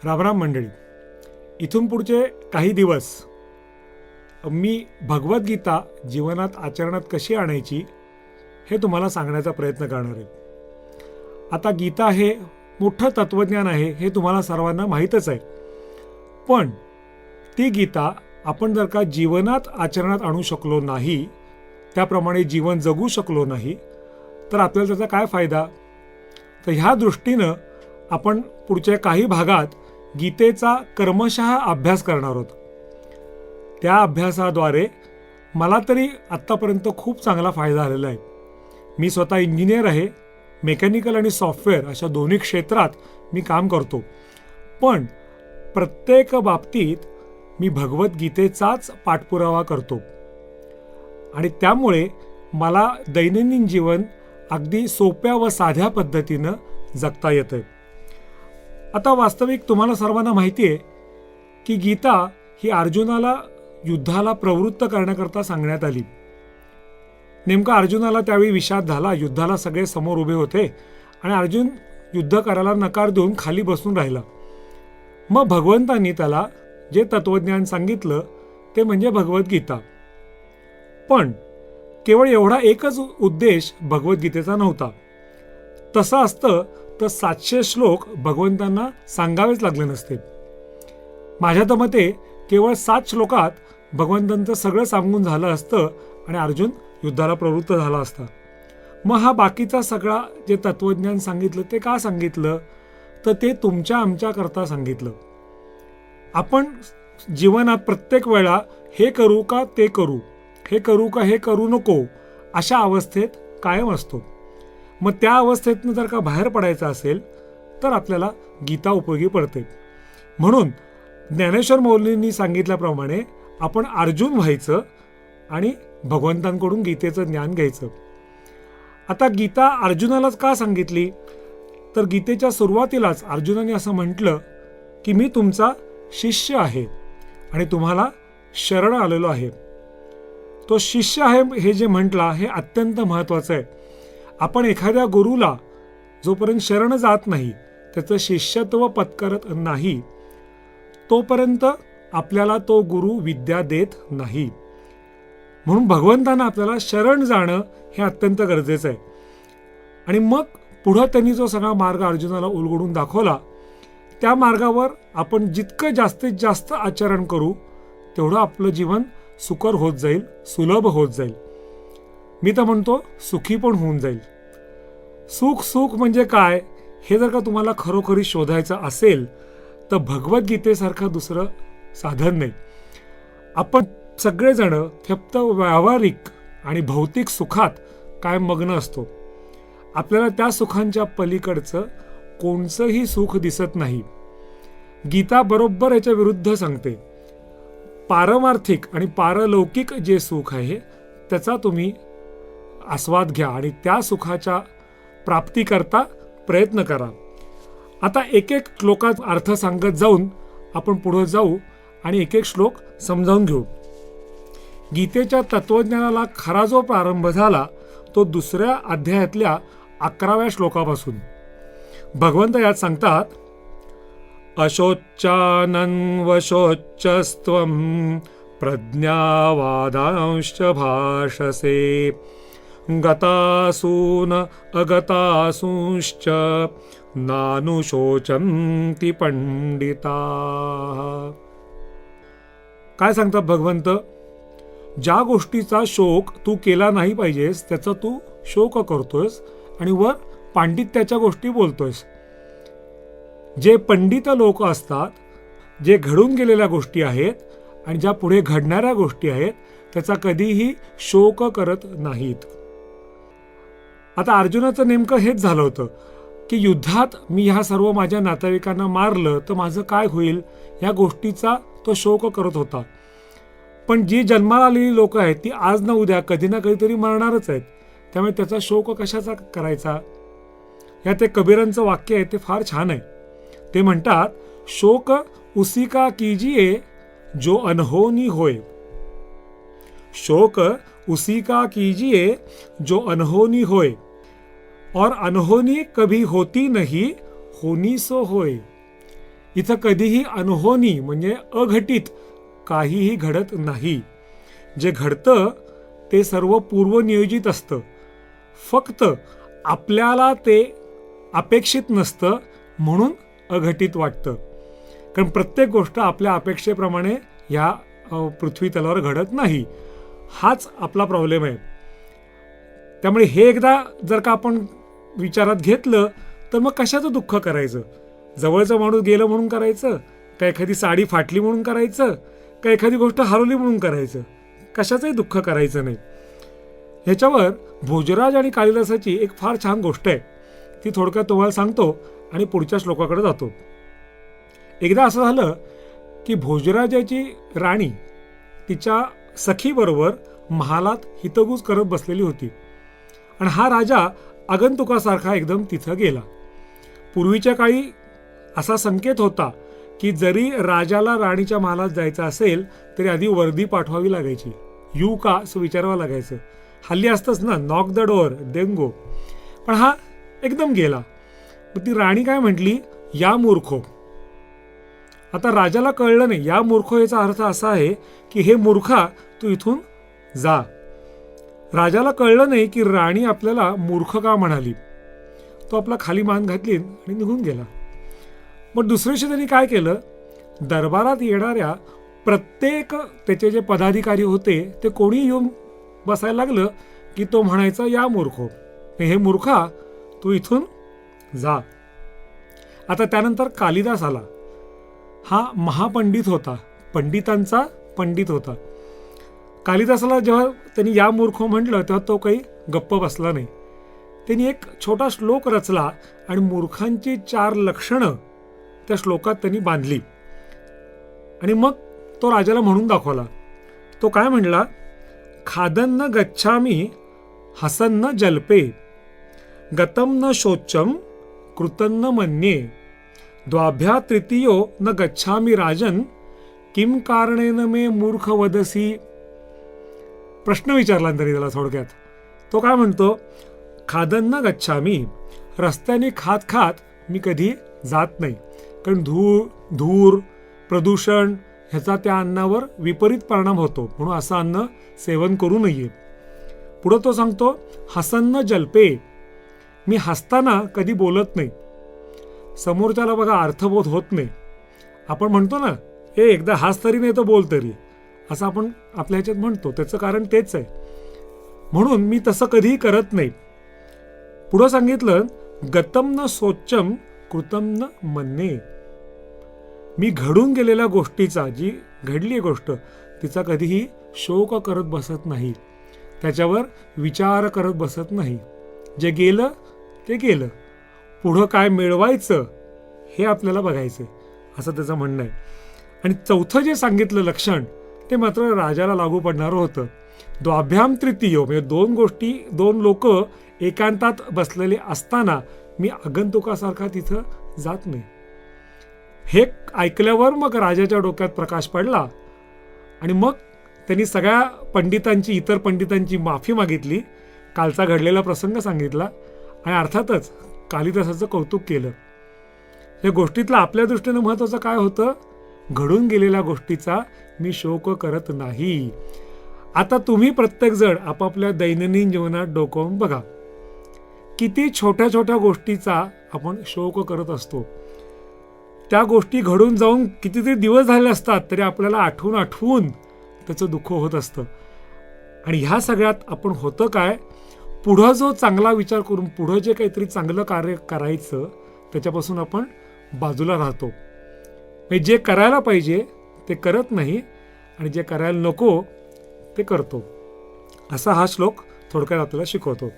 रामराम मंडळी. इथून पुढचे काही दिवस मी भगवद्गीता जीवनात आचरणात कशी आणायची हे तुम्हाला सांगण्याचा प्रयत्न करणार आहे. आता गीता हे मोठं तत्वज्ञान आहे हे तुम्हाला सर्वांना माहीतच आहे, पण ती गीता आपण जर का जीवनात आचरणात आणू शकलो नाही, त्याप्रमाणे जीवन जगू शकलो नाही, तर आपल्याला त्याचा काय फायदा. तर ह्या दृष्टीनं आपण पुढच्या काही भागात गीतेचा क्रमशः अभ्यास करणार आहोत. त्या अभ्यासाद्वारे मला तरी आत्तापर्यंत खूप चांगला फायदा झालेला आहे. मी स्वतः इंजिनियर आहे. मेकॅनिकल आणि सॉफ्टवेअर अशा दोन्ही क्षेत्रात मी काम करतो, पण प्रत्येक बाबतीत मी भगवद्गीतेचाच पाठपुरावा करतो आणि त्यामुळे मला दैनंदिन जीवन अगदी सोप्या व साध्या पद्धतीनं जगता येतं. आता वास्तविक तुम्हाला सर्वांना माहिती आहे की गीता ही अर्जुनाला युद्धाला प्रवृत्त करण्याकरता सांगण्यात आली. नेमका अर्जुनाला त्यावेळी विषाद झाला. युद्धाला सगळे समोर उभे होते आणि अर्जुन युद्ध करायला नकार देऊन खाली बसून राहिला. मग भगवंतांनी त्याला जे तत्वज्ञान सांगितलं ते म्हणजे भगवद्गीता. पण केवळ एवढा एकच उद्देश भगवद्गीतेचा नव्हता. तसं असतं तर 700 श्लोक भगवंतांना सांगावेच लागले नसते. माझ्या तर मते केवळ 7 श्लोकात भगवंतांचं सगळं सांगून झालं असतं आणि अर्जुन युद्धाला प्रवृत्त झाला असता. मग हा बाकीचा सगळा जे तत्वज्ञान सांगितलं ते का सांगितलं, तर ते तुमच्या आमच्याकरता सांगितलं. आपण जीवनात प्रत्येक वेळा हे करू का ते करू, हे करू का हे करू नको अशा अवस्थेत कायम असतो. मग त्या अवस्थेतनं जर का बाहेर पडायचं असेल तर आपल्याला गीता उपयोगी पडते. म्हणून ज्ञानेश्वर माऊलींनी सांगितल्याप्रमाणे आपण अर्जुन व्हायचं आणि भगवंतांकडून गीतेचं ज्ञान घ्यायचं. आता गीता अर्जुनालाच का सांगितली, तर गीतेच्या सुरुवातीलाच अर्जुनाने असं म्हटलं की मी तुमचा शिष्य आहे आणि तुम्हाला शरण आलेलो आहे. तो शिष्य आहे हे जे म्हटला हे अत्यंत महत्त्वाचं आहे. आपण एखाद्या गुरुला जोपर्यंत शरण जात नाही, त्याचं शिष्यत्व पत्करत नाही, तोपर्यंत आपल्याला तो गुरु विद्या देत नाही. म्हणून भगवंतांना आपल्याला शरण जाणं हे अत्यंत गरजेचं आहे. आणि मग पुढं त्यांनी जो सगळा मार्ग अर्जुनाला उलगडून दाखवला, त्या मार्गावर आपण जितकं जास्तीत जास्त आचरण करू तेवढं आपलं जीवन सुकर होत जाईल, सुलभ होत जाईल. मी तर म्हणतो सुखी पण होऊन जाईल. सुख म्हणजे काय हे जर का तुम्हाला खरोखरी शोधायचं असेल तर भगवद्गीतेसारखं दुसरं साधन नाही. आपण सगळेजण फक्त व्यावहारिक आणि भौतिक सुखात कायम मग्न असतो. आपल्याला त्या सुखांच्या पलीकडचं कोणचंही सुख दिसत नाही. गीता बरोबर याच्या विरुद्ध सांगते. पारमार्थिक आणि पारलौकिक जे सुख आहे त्याचा तुम्ही आस्वाद घ्या आणि त्या सुखाच्या प्राप्तीकरता प्रयत्न करा. आता एक एक श्लोकात अर्थ सांगत जाऊन आपण पुढे जाऊ आणि एक एक श्लोक समजावून घेऊ. गीतेच्या तत्वज्ञानाला खरा जो प्रारंभ झाला तो 2ऱ्या अध्यायातल्या 11व्या श्लोकापासून. भगवंत यात सांगतात, अशोच्चानन्वशोच्चस्त्वं प्रज्ञावादांश्च भाषसे गतासून अगतासूंश्च नानुशोचन्ति पंडिताः. काय सांगतात भगवंत, ज्या गोष्टीचा शोक तू केला नाही पाहिजेस त्याचा तू शोक करतोयस आणि वर पांडित्याच्या गोष्टी बोलतोयस. जे पंडित लोक असतात, जे घडून गेलेल्या गोष्टी आहेत आणि ज्या पुढे घडणाऱ्या गोष्टी आहेत त्याचा कधीही शोक करत नाहीत. आता अर्जुनाचं नेमकं हेच झालं होतं की युद्धात मी ह्या सर्व माझ्या नातेवाईकांना मारलं तर माझं काय होईल या गोष्टीचा तो शोक करत होता. पण जी जन्माला आलेली लोक आहेत ती आज ना उद्या कधी ना कधीतरी मरणारच आहेत. त्यामुळे त्याचा शोक कशाचा करायचा. यात एक कबीरांचं वाक्य आहे ते फार छान आहे. ते म्हणतात, शोक उसी का कीजिए जो अनहोनी होए. शोक उसी का कीजिए जो अनहोनी होए और अनहोनी कभी होती नहीं, होनी सो होए. इथं कधीही अनहोनी म्हणजे अघटित काहीही घडत नाही. जे घडतं ते सर्व पूर्वनियोजित असतं. फक्त आपल्याला ते अपेक्षित नसतं म्हणून अघटित वाटतं. कारण प्रत्येक गोष्ट आपल्या अपेक्षेप्रमाणे ह्या पृथ्वी तलावर घडत नाही. हाच आपला प्रॉब्लेम आहे. त्यामुळे हे एकदा जर का आपण विचारात घेतलं तर मग कशाचं दुःख करायचं? जवळचं माणूस गेलं म्हणून करायचं, का एखादी साडी फाटली म्हणून करायचं, का एखादी गोष्ट हरवली म्हणून करायचं? कशाचंही दुःख करायचं नाही. ह्याच्यावर भोजराज आणि कालिदासाची एक फार छान गोष्ट आहे. ती थोडक्यात तुम्हाला सांगतो आणि पुढच्या श्लोकाकडे जातो. एकदा असं झालं की भोजराजाची राणी तिच्या सखीबरोबर महालात हितगुज करत बसलेली होती आणि हा राजा आगंतुकासारखा एकदम तिथं गेला. पूर्वीच्या काळी असा संकेत होता की जरी राजाला राणीच्या महालात जायचं असेल तरी आधी वर्दी पाठवावी लागायची. येऊ का असं विचारावं लागायचं. हल्ली असतंच ना, knock the door then go. पण हा एकदम गेला. ती राणी काय म्हटली, या मूर्खो. आता राजाला कळलं नाही. या मूर्खो याचा अर्थ असा आहे की हे मूर्खा तू इथून जा. राजाला कळलं नाही की राणी आपल्याला मूर्ख का म्हणाली. तो आपला खाली मान घातली आणि निघून गेला. मग दुसऱ्या दिवशी त्यांनी काय केलं, दरबारात येणाऱ्या प्रत्येक त्याचे जे पदाधिकारी होते ते कोणी येऊन बसायला लागलं की तो म्हणायचा, या मूर्खो, हे मूर्खा तू इथून जा. आता त्यानंतर कालिदास आला. हा महापंडित होता, पंडितांचा पंडित होता. कालिदासाला जेव्हा त्यांनी या मूर्खो म्हटलं तेव्हा तो काही गप्प बसला नाही. त्यांनी एक छोटा श्लोक रचला आणि मूर्खांची 4 लक्षणं त्या श्लोकात त्यांनी बांधली आणि मग तो राजाला म्हणून दाखवला. तो काय म्हणला, खादन्न गच्छामी हसन्न जल्पे गतम न शोचम कृतन्न मन्ये द्वाभ्या तृतीयो न गच्छामी राजन किम कारणेन मे मूर्ख वदसी. प्रश्न विचारला तरी त्याला थोडक्यात. तो काय म्हणतो, खादन्न गच्छामी, रस्त्याने खात खात मी कधी जात नाही. कारण धूर प्रदूषण ह्याचा त्या अन्नावर विपरीत परिणाम होतो, म्हणून असं अन्न सेवन करू नये. पुढं तो सांगतो, हसन्न जल्पे, मी हसताना कधी बोलत नाही. समोरच्याला बघा अर्थबोध होत नाही. आपण म्हणतो ना, एकदा हस तरी नाही तर बोल तरी, असं आपण आपल्या ह्याच्यात म्हणतो. त्याचं कारण तेच आहे. म्हणून मी तसं कधीही करत नाही. पुढं सांगितलं, गतम न सोच्चम कृतम न मन्ये, मी घडून गेलेल्या गोष्टीचा, जी घडली गोष्ट, तिचा कधीही शोक करत बसत नाही, त्याच्यावर विचार करत बसत नाही. जे गेलं ते गेलं, पुढं काय मिळवायचं हे आपल्याला बघायचं, असं त्याचं म्हणणं आहे. आणि चौथं जे सांगितलं लक्षण ते मात्र राजाला लागू पडणारं होतं. द्वाभ्याम तृतीयो, म्हणजे 2 गोष्टी, 2 लोक एकांतात बसलेले असताना मी आगंतुकासारखा तिथं जात नाही. हे ऐकल्यावर मग राजाच्या डोक्यात प्रकाश पडला आणि मग त्यांनी सगळ्या पंडितांची, इतर पंडितांची माफी मागितली, कालचा घडलेला प्रसंग सांगितला आणि अर्थातच कालिदासाचं कौतुक केलं. या गोष्टीतलं आपल्या दृष्टीनं महत्त्वाचं काय होतं, घडून गेलेल्या गोष्टीचा मी शोक करत नाही. आता तुम्ही प्रत्येकजण आपापल्या दैनंदिन जीवनात डोकावून बघा, किती छोट्या छोट्या गोष्टीचा आपण शोक करत असतो. त्या गोष्टी घडून जाऊन कितीतरी दिवस झाले असतात तरी आपल्याला आठवून त्याचं दुःख होत असतं. आणि ह्या सगळ्यात आपण होतं काय, पुढं जो चांगला विचार करून पुढं जे काहीतरी चांगलं कार्य करायचं त्याच्यापासून आपण बाजूला राहतो. म्हणजे जे करायला पाहिजे ते करत नाही आणि जे करायला नको ते करतो. असा हा श्लोक थोडक्यात आपल्याला शिकवतो.